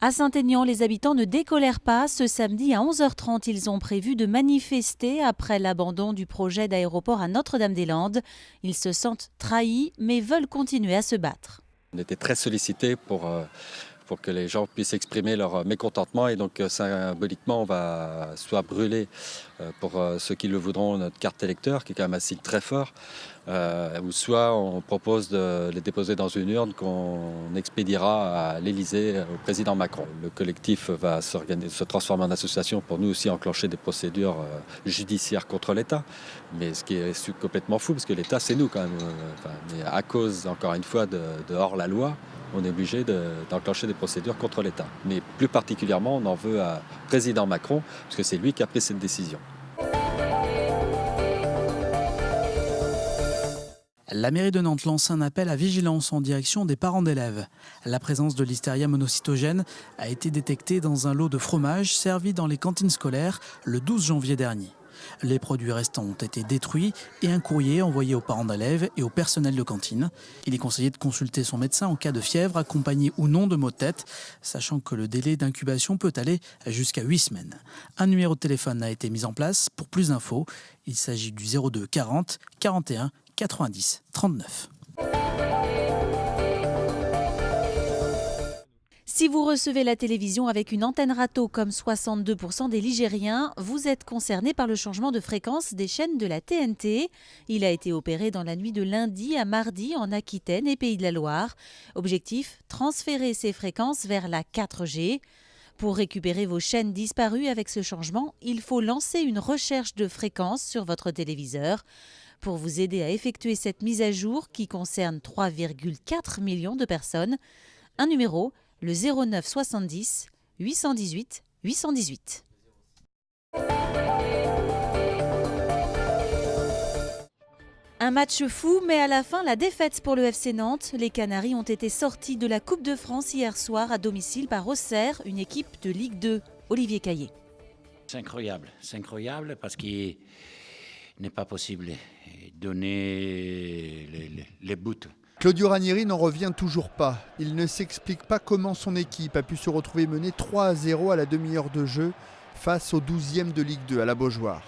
À Saint-Aignan, les habitants ne décolèrent pas. Ce samedi à 11h30, ils ont prévu de manifester après l'abandon du projet d'aéroport à Notre-Dame-des-Landes. Ils se sentent trahis, mais veulent continuer à se battre. On était très sollicités pour que les gens puissent exprimer leur mécontentement et donc symboliquement on va soit brûler pour ceux qui le voudront notre carte électeur qui est quand même un signe très fort ou soit on propose de les déposer dans une urne qu'on expédiera à l'Élysée au président Macron. Le collectif va se transformer en association pour nous aussi enclencher des procédures judiciaires contre l'État, mais ce qui est complètement fou parce que l'État c'est nous quand même, mais à cause encore une fois de hors-la-loi, on est obligé d'enclencher des procédures contre l'État. Mais plus particulièrement, on en veut à président Macron, parce que c'est lui qui a pris cette décision. La mairie de Nantes lance un appel à vigilance en direction des parents d'élèves. La présence de listeria monocytogène a été détectée dans un lot de fromage servi dans les cantines scolaires le 12 janvier dernier. Les produits restants ont été détruits et un courrier envoyé aux parents d'élèves et au personnel de cantine. Il est conseillé de consulter son médecin en cas de fièvre, accompagné ou non de maux de tête, sachant que le délai d'incubation peut aller jusqu'à 8 semaines. Un numéro de téléphone a été mis en place. Pour plus d'infos, il s'agit du 02 40 41 90 39. Si vous recevez la télévision avec une antenne râteau comme 62% des Ligériens, vous êtes concerné par le changement de fréquence des chaînes de la TNT. Il a été opéré dans la nuit de lundi à mardi en Aquitaine et Pays de la Loire. Objectif, transférer ces fréquences vers la 4G. Pour récupérer vos chaînes disparues avec ce changement, il faut lancer une recherche de fréquences sur votre téléviseur. Pour vous aider à effectuer cette mise à jour qui concerne 3,4 millions de personnes, un numéro, le 09 70 818 818. Un match fou, mais à la fin, la défaite pour le FC Nantes. Les Canaries ont été sortis de la Coupe de France hier soir à domicile par Auxerre, une équipe de Ligue 2. Olivier Caillé. C'est incroyable parce qu'il n'est pas possible de donner les buts. Claudio Ranieri n'en revient toujours pas. Il ne s'explique pas comment son équipe a pu se retrouver menée 3-0 à la demi-heure de jeu face au 12e de Ligue 2 à la Beaujoire.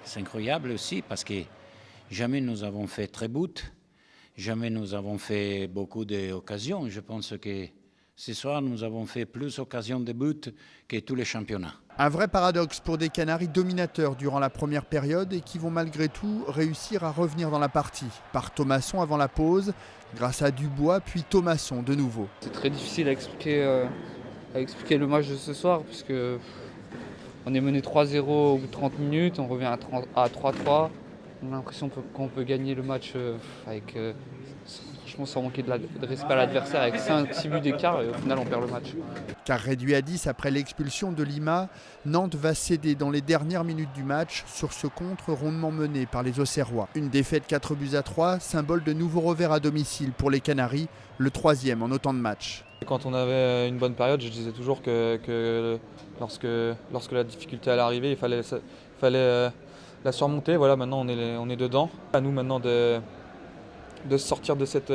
C'est incroyable aussi parce que jamais nous avons fait très buts, jamais nous avons fait beaucoup d'occasions. Je pense que ce soir nous avons fait plus d'occasions de buts que tous les championnats. Un vrai paradoxe pour des Canaries dominateurs durant la première période et qui vont malgré tout réussir à revenir dans la partie. Par Thomasson avant la pause, grâce à Dubois puis Thomasson de nouveau. C'est très difficile à expliquer le match de ce soir parce que on est mené 3-0 au bout de 30 minutes, on revient à 3-3. On a l'impression qu'on peut gagner le match avec franchement sans manquer de respect à l'adversaire avec 5-6 buts d'écart et au final on perd le match. Car réduit à 10 après l'expulsion de Lima, Nantes va céder dans les dernières minutes du match sur ce contre rondement mené par les Auxerrois. Une défaite 4-3, symbole de nouveaux revers à domicile pour les Canaries, le 3e en autant de matchs. Quand on avait une bonne période, je disais toujours que lorsque la difficulté allait arriver, il fallait la surmonter. Voilà, maintenant on est dedans. À nous maintenant de sortir de cette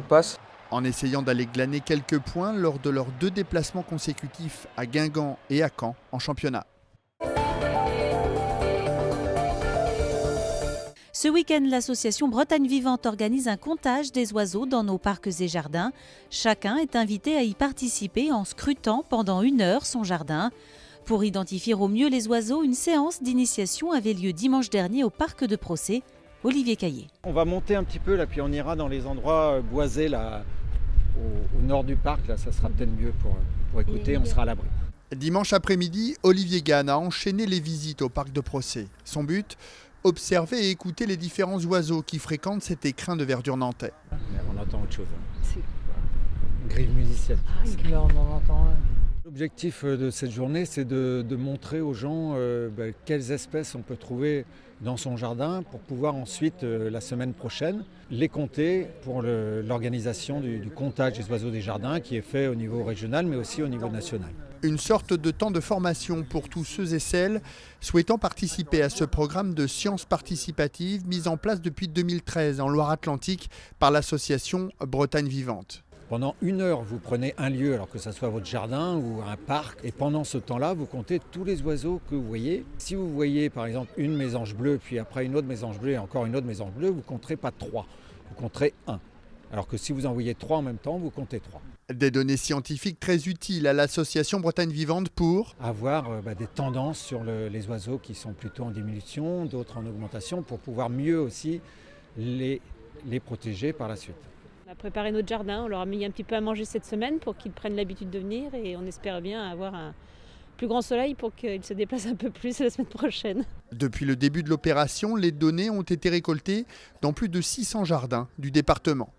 passe. En essayant d'aller glaner quelques points lors de leurs 2 déplacements consécutifs à Guingamp et à Caen en championnat. Ce week-end, l'association Bretagne Vivante organise un comptage des oiseaux dans nos parcs et jardins. Chacun est invité à y participer en scrutant pendant 1 heure son jardin. Pour identifier au mieux les oiseaux, une séance d'initiation avait lieu dimanche dernier au parc de Procé. Olivier Caillé. On va monter un petit peu là, puis on ira dans les endroits boisés là, au nord du parc. Là, ça sera peut-être mieux pour écouter, on sera à l'abri. Dimanche après-midi, Olivier Gann a enchaîné les visites au parc de Procé. Son but, observer et écouter les différents oiseaux qui fréquentent cet écrin de verdure nantais. On entend autre chose. Une grive musicienne. Là on en entend. L'objectif de cette journée, c'est de montrer aux gens quelles espèces on peut trouver dans son jardin pour pouvoir ensuite, la semaine prochaine, les compter pour l'organisation du comptage des oiseaux des jardins qui est fait au niveau régional mais aussi au niveau national. Une sorte de temps de formation pour tous ceux et celles souhaitant participer à ce programme de sciences participatives mis en place depuis 2013 en Loire-Atlantique par l'association Bretagne Vivante. Pendant 1 heure, vous prenez un lieu, alors que ce soit votre jardin ou un parc, et pendant ce temps-là, vous comptez tous les oiseaux que vous voyez. Si vous voyez par exemple une mésange bleue, puis après une autre mésange bleue et encore une autre mésange bleue, vous ne compterez pas 3, vous compterez 1. Alors que si vous en voyez 3 en même temps, vous comptez 3. Des données scientifiques très utiles à l'association Bretagne Vivante pour avoir des tendances sur les oiseaux qui sont plutôt en diminution, d'autres en augmentation, pour pouvoir mieux aussi les protéger par la suite. On a préparé notre jardin, on leur a mis un petit peu à manger cette semaine pour qu'ils prennent l'habitude de venir et on espère bien avoir un plus grand soleil pour qu'ils se déplacent un peu plus la semaine prochaine. Depuis le début de l'opération, les données ont été récoltées dans plus de 600 jardins du département.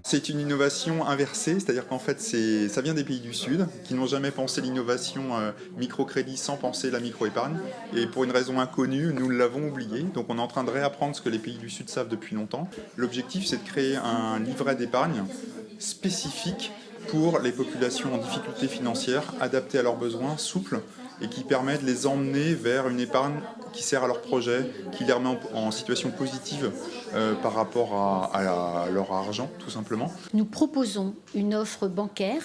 C'est une innovation inversée, c'est-à-dire qu'en fait ça vient des pays du Sud qui n'ont jamais pensé l'innovation microcrédit sans penser la microépargne. Et pour une raison inconnue, nous l'avons oublié. Donc on est en train de réapprendre ce que les pays du Sud savent depuis longtemps. L'objectif, c'est de créer un livret d'épargne spécifique pour les populations en difficulté financière, adapté à leurs besoins, souple, et qui permet de les emmener vers une épargne qui sert à leur projet, qui les remet en situation positive par rapport à leur argent, tout simplement. Nous proposons une offre bancaire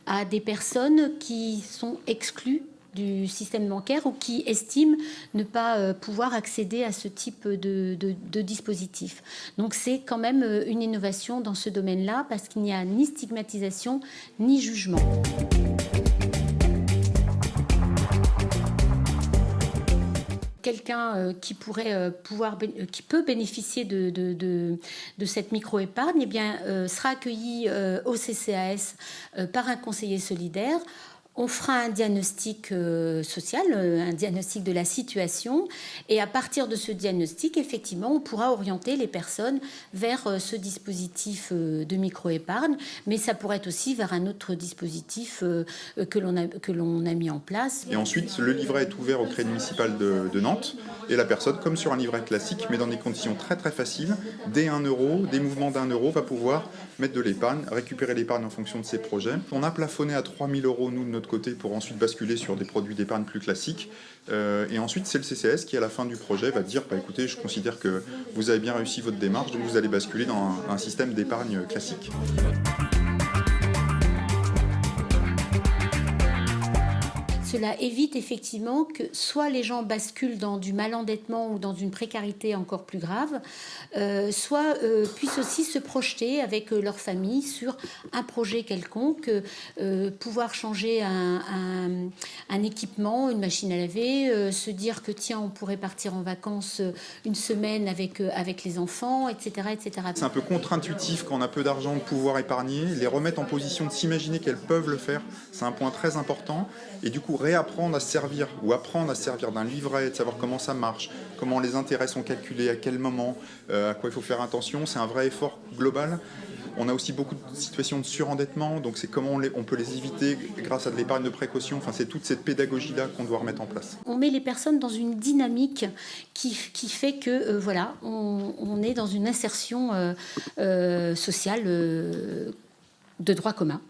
à des personnes qui sont exclues du système bancaire ou qui estiment ne pas pouvoir accéder à ce type de dispositif. Donc c'est quand même une innovation dans ce domaine-là parce qu'il n'y a ni stigmatisation ni jugement. Quelqu'un qui peut bénéficier de cette micro-épargne eh bien, sera accueilli au CCAS par un conseiller solidaire. On fera un diagnostic social, un diagnostic de la situation et à partir de ce diagnostic, effectivement, on pourra orienter les personnes vers ce dispositif de micro-épargne, mais ça pourrait être aussi vers un autre dispositif que l'on a mis en place. Et ensuite, le livret est ouvert au Crédit municipal de Nantes et la personne, comme sur un livret classique, mais dans des conditions très très faciles, dès 1 euro, des mouvements d'1 euro, va pouvoir mettre de l'épargne, récupérer l'épargne en fonction de ses projets. On a plafonné à 3 000 euros, nous, de notre côté, pour ensuite basculer sur des produits d'épargne plus classiques. Et ensuite, c'est le CCAS qui, à la fin du projet, va dire écoutez, je considère que vous avez bien réussi votre démarche, donc vous allez basculer dans un système d'épargne classique. Cela évite effectivement que soit les gens basculent dans du malendettement ou dans une précarité encore plus grave, soit puissent aussi se projeter avec leur famille sur un projet quelconque, pouvoir changer un équipement, une machine à laver, se dire que tiens, on pourrait partir en vacances une semaine avec les enfants, etc., etc. C'est un peu contre-intuitif quand on a peu d'argent de pouvoir épargner, les remettre en position de s'imaginer qu'elles peuvent le faire, c'est un point très important. Et du coup, réapprendre à se servir ou apprendre à se servir d'un livret, de savoir comment ça marche, comment les intérêts sont calculés, à quel moment, à quoi il faut faire attention, c'est un vrai effort global. On a aussi beaucoup de situations de surendettement, donc c'est comment on peut les éviter grâce à de l'épargne de précaution. Enfin, c'est toute cette pédagogie-là qu'on doit remettre en place. On met les personnes dans une dynamique qui fait que voilà, on est dans une insertion sociale de droit commun.